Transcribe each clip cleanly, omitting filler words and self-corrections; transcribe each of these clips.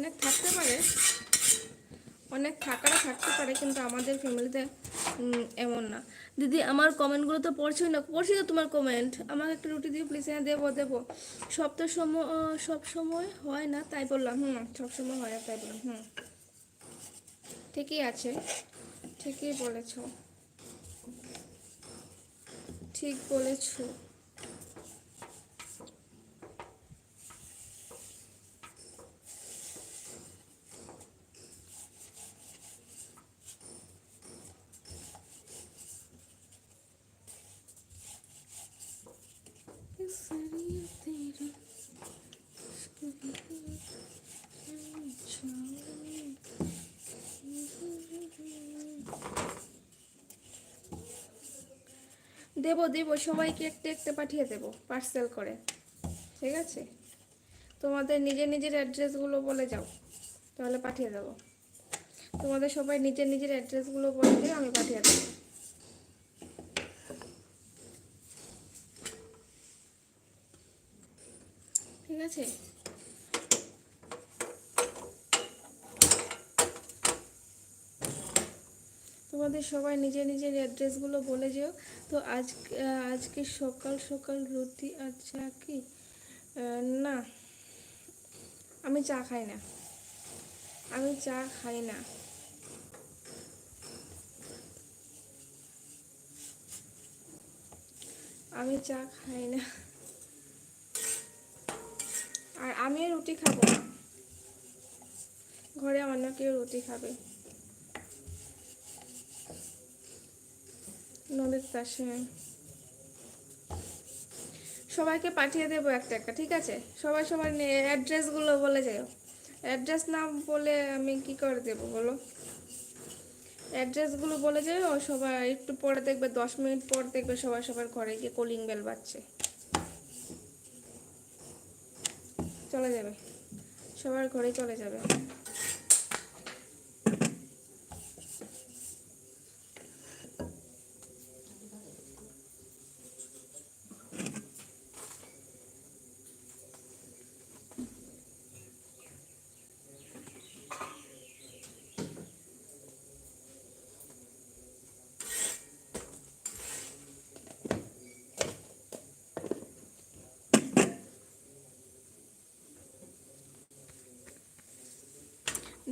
অনেক থাকতে পারে, অনেক থাকারও থাকতে পারে, কিন্তু আমাদের ফ্যামিলিতে এমন না। দিদি আমার কমেন্টগুলো তো পড়ছোই না। পড়ছি তো তোমার কমেন্ট। আমাকে একটা রুটি দিয়ে প্লিজ। হ্যাঁ দেবো দেবো। সব সময় হয় না তাই বললাম। সব সময় হয় না তাই বললাম। ঠিকই আছে, ঠিকই বলেছ, ঠিক বলেছো। দেবো দেবো, সবাইকে একটা একটা পাঠিয়ে দেবো পার্সেল করে, ঠিক আছে? তোমাদের নিজের নিজের অ্যাড্রেসগুলো বলে যাও, তাহলে পাঠিয়ে দেবো। তোমাদের সবাই নিজের নিজের অ্যাড্রেসগুলো বলে দিও, আমি পাঠিয়ে দেবো, ঠিক আছে? তোমাদের সবাই নিজের নিজের অ্যাড্রেসগুলো বলে যেও। তো আজকে সকাল সকাল রুটি আর চা কি? না, আমি চা খাই না, আমি চা খাই না। আমি চা খাই না, আর আমিও রুটি খাবো না। ঘরে অন্য কেউ রুটি খাবে, নদীর পাশে। সবাইকে পাঠিয়ে দেবো একটা একটা, ঠিক আছে? সবাই সবার অ্যাড্রেসগুলো বলে যাও। অ্যাড্রেস না বলে আমি কি করে দেবো বলো? অ্যাড্রেসগুলো বলে যাও। সবাই একটু পরে দেখবে, 10 মিনিট পর দেখবে সবাই সবার ঘরে গিয়ে কলিং বেল বাজছে, চলে যাবে, সবার ঘরে চলে যাবে।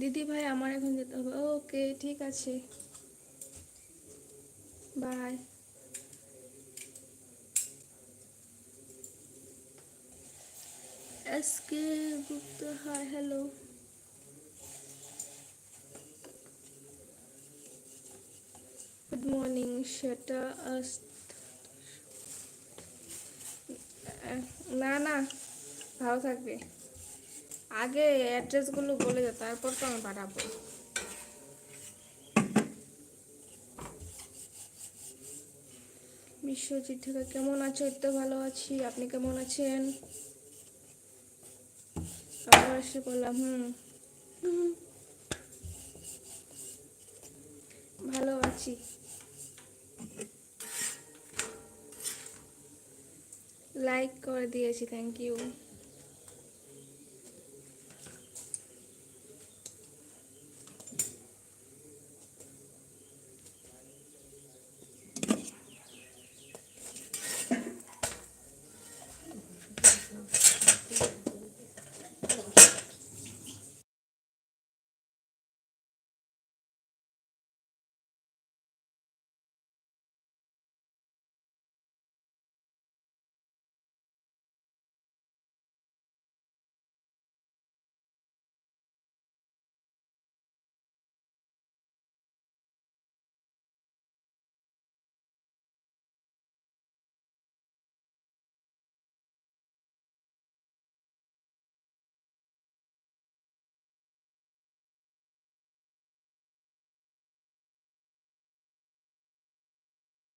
দিদি ভাই আমার এখন যেতে হবে। ওকে ঠিক আছে, bye. SK Gupta, hi hello. Good morning. সেটা না না, ভালো থাকবে। আগে অ্যাড্রেসগুলো বলে দাও, তারপর তো আমি পাঠাবো। বিশ্বজিৎ থেকে কেমন আছো? এই তো ভালো আছি, আপনি কেমন আছেন? আবার এসে বললাম ভালো আছি। লাইক করে দিয়েছি, thank you.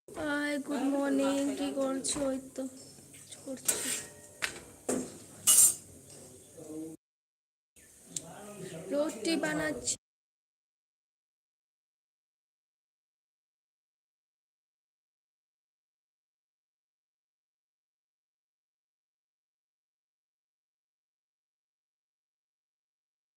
Hi good morning, কি করছো? ওই তো করছি, রুটি বানাচ্ছি।